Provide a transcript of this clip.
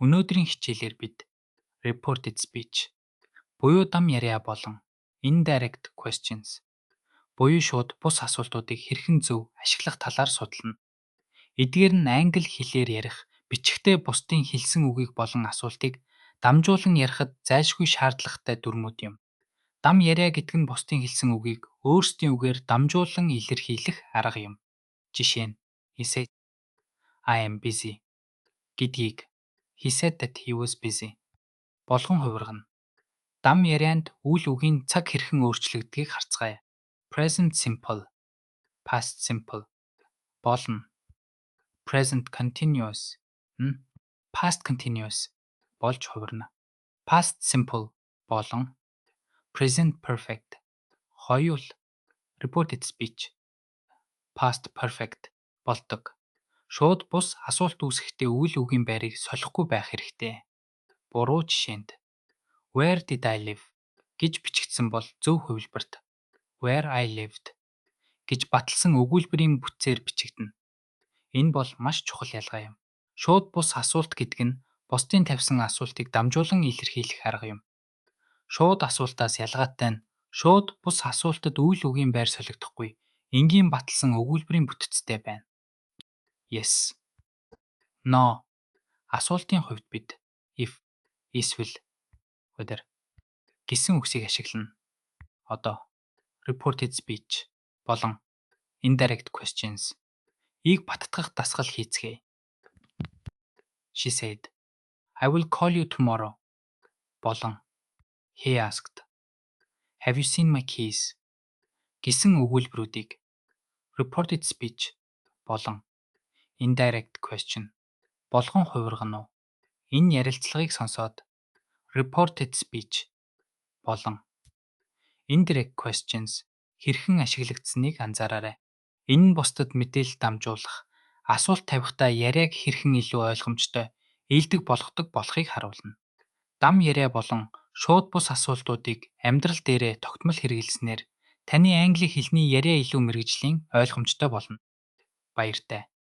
Өнөөдрийн хичээлээр бид reported speech буюу дам яриа болон indirect questions буюу шууд бус асуултуудыг хэрхэн зөв ашиглах талаар судална. Эдгээр нь англи хэлээр ярих, бичгтээ бусдын хэлсэн үгийг болон асуултыг дамжуулан ярихад зайлшгүй шаардлагатай дүрмүүд юм. Дам яриа гэдэг нь бусдын хэлсэн үгийг өөрсдийн үгээр дамжуулан илэрхийлэх арга юм. Жишээ нь he said I am busy гэдгийг he said that he was busy болгон хувиргана. Дам ярианд үйл үгийн цаг хэрхэн өөрчлөгдгийг харцгаая. Present simple, past simple болно. Present continuous, past continuous болж хувирна. Past simple болон present perfect хоёул reported speech past perfect болдог. Шууд бус асуулт үүсэхдээ үйл үгийн байрыг солихгүй байх хэрэгтэй. Буруу жишээнд Where did I live гэж бичигдсэн бол зөв хувилбарт Where I lived гэж баталсан өгүүлбэрийн бүтцээр бичигдэнэ. Энэ бол маш чухал ялгаа юм. Шууд бус асуулт гэдэг нь бусдын тавьсан асуултыг дамжуулан илэрхийлэх арга юм. Шууд асуултаас ялгаатай нь шууд бус асуултад үйл үгийн байр солигдохгүй, энгийн баталсан өгүүлбэрийн бүтцтэй байна. Yes. No. Асуултын хувьд бид if, эсвэл whether гэсэн үгсийг ашиглана. Одоо reported speech болон indirect questions ийг баттгах дасгал хийцгээе. She said, I will call you tomorrow болон he asked, Have you seen my keys гэсэн өгүүлбэрүүдийг reported speech болон indirect question болгон хувиргана уу? Энэ ярилцлагыг сонсоод reported speech болон indirect questions хэрхэн ашиглагдсаныг анзаараарай. Энэ нь бусдад мэдээлэл дамжуулах, асуулт тавихдаа яриаг хэрхэн илүү ойлгомжтой, ийдэг болгодог болохыг харуулна. Дам яриа болон шууд бус асуултуудыг амьдрал дээрээ тогтмол хэрэглэснээр таны англи хэлний яриа илүү мэргэжлийн ойлгомжтой болно. Баяртай.